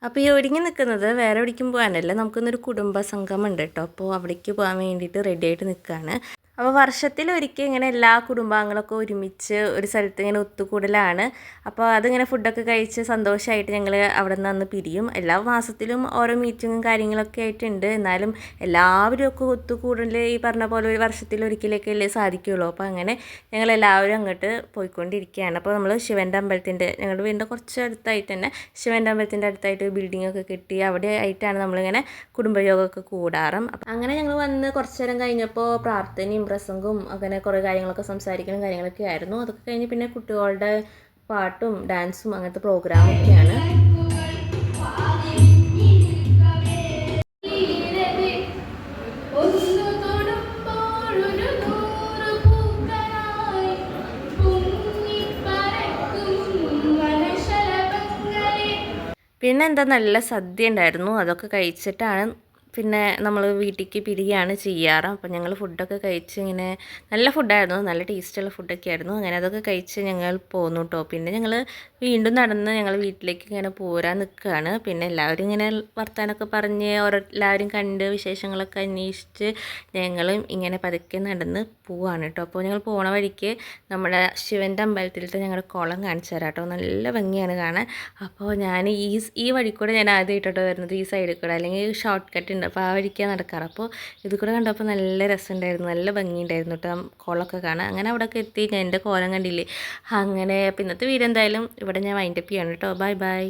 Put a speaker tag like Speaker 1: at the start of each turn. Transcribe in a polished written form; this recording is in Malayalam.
Speaker 1: അപ്പോൾ ഈ ഒരുങ്ങി നിൽക്കുന്നത് വേറെ എവിടേക്കും പോകാനല്ല, നമുക്കിന്നൊരു കുടുംബ സംഗമം ഉണ്ട് കേട്ടോ. അപ്പോൾ അവിടേക്ക് പോകാൻ വേണ്ടിയിട്ട് റെഡി ആയിട്ട് നിൽക്കുകയാണ്. അപ്പോൾ വർഷത്തിലൊരിക്കൽ ഇങ്ങനെ എല്ലാ കുടുംബാംഗങ്ങളൊക്കെ ഒരുമിച്ച് ഒരു സ്ഥലത്ത് ഇങ്ങനെ ഒത്തുകൂടലാണ്. അപ്പോൾ അതിങ്ങനെ ഫുഡൊക്കെ കഴിച്ച് സന്തോഷമായിട്ട് ഞങ്ങൾ അവിടെ നിന്ന് അന്ന് പിരിയും. എല്ലാ മാസത്തിലും ഓരോ മീറ്റിങ്ങും കാര്യങ്ങളൊക്കെ ആയിട്ടുണ്ട്. എന്നാലും എല്ലാവരും ഒക്കെ ഒത്തുകൂടൽ ഈ പറഞ്ഞ പോലെ ഒരു വർഷത്തിലൊരിക്കലൊക്കെ അല്ലേ സാധിക്കുകയുള്ളൂ. അപ്പോൾ അങ്ങനെ ഞങ്ങളെല്ലാവരും അങ്ങോട്ട് പോയിക്കൊണ്ടിരിക്കുകയാണ്. അപ്പോൾ നമ്മൾ ശിവൻ്റെ അമ്പലത്തിൻ്റെ, ഞങ്ങളുടെ വീടിൻ്റെ കുറച്ച് അടുത്തായിട്ട് തന്നെ ശിവൻ്റെ അമ്പലത്തിൻ്റെ അടുത്തായിട്ട് ബിൽഡിങ്ങൊക്കെ കെട്ടി അവിടെ ആയിട്ടാണ് നമ്മളിങ്ങനെ കുടുംബയോഗമൊക്കെ കൂടാറും. അപ്പം അങ്ങനെ ഞങ്ങൾ വന്ന് കുറച്ച് നേരം കഴിഞ്ഞപ്പോൾ പ്രാർത്ഥനയും പ്രസംഗവും അങ്ങനെ കുറേ കാര്യങ്ങളൊക്കെ സംസാരിക്കണം കാര്യങ്ങളൊക്കെ ആയിരുന്നു. അതൊക്കെ കഴിഞ്ഞ് പിന്നെ കുട്ടികളുടെ പാട്ടും ഡാൻസും അങ്ങനത്തെ പ്രോഗ്രാമൊക്കെയാണ്. പിന്നെ എന്താ നല്ല സദ്യ ഉണ്ടായിരുന്നു. അതൊക്കെ കഴിച്ചിട്ടാണ് പിന്നെ നമ്മൾ വീട്ടിലേക്ക് പിരിയാണ് ചെയ്യാറ്. അപ്പോൾ ഞങ്ങൾ ഫുഡൊക്കെ കഴിച്ച് ഇങ്ങനെ നല്ല ഫുഡായിരുന്നു, നല്ല ടേസ്റ്റുള്ള ഫുഡൊക്കെ ആയിരുന്നു. അങ്ങനെ അതൊക്കെ കഴിച്ച് ഞങ്ങൾ പോന്നു കേട്ടോ. പിന്നെ ഞങ്ങൾ വീണ്ടും നടന്ന് ഞങ്ങൾ വീട്ടിലേക്ക് ഇങ്ങനെ പോരാൻ നിൽക്കുകയാണ്. പിന്നെ എല്ലാവരും ഇങ്ങനെ വർത്താനമൊക്കെ പറഞ്ഞ് എല്ലാവരും കണ്ട് വിശേഷങ്ങളൊക്കെ അന്വേഷിച്ച് ഞങ്ങളും ഇങ്ങനെ പതുക്കെ നടന്ന് പോവാണ് കേട്ടോ. അപ്പോൾ ഞങ്ങൾ പോണ വഴിക്ക് നമ്മുടെ ശിവൻ്റെ അമ്പലത്തിലത്തെ ഞങ്ങളുടെ കുളം കാണിച്ചു തരാം കേട്ടോ. നല്ല ഭംഗിയാണ് കാണാൻ. അപ്പോൾ ഞാൻ ഈ വഴി കൂടെ ഞാൻ ആദ്യമായിട്ടോ വരുന്നത്, ഈ സൈഡിൽ കൂടെ, അല്ലെങ്കിൽ ഷോർട്ട് കട്ട് ഉണ്ട്, അപ്പോൾ ആ വഴിക്കാണ് നടക്കാറ്. അപ്പോൾ ഇത് കൂടെ കണ്ടപ്പോൾ നല്ല രസമുണ്ടായിരുന്നു, നല്ല ഭംഗിയുണ്ടായിരുന്നു കേട്ടോ കുളമൊക്കെ കാണാൻ. അങ്ങനെ അവിടെയൊക്കെ എത്തി. ഞാൻ എൻ്റെ കോലം കണ്ടില്ലേ. അങ്ങനെ അപ്പോൾ ഇന്നത്തെ വീഡിയോ എന്തായാലും ഇവിടെ ഞാൻ വൈൻഡപ്പ് ചെയ്യാണ് കേട്ടോ. Bye bye.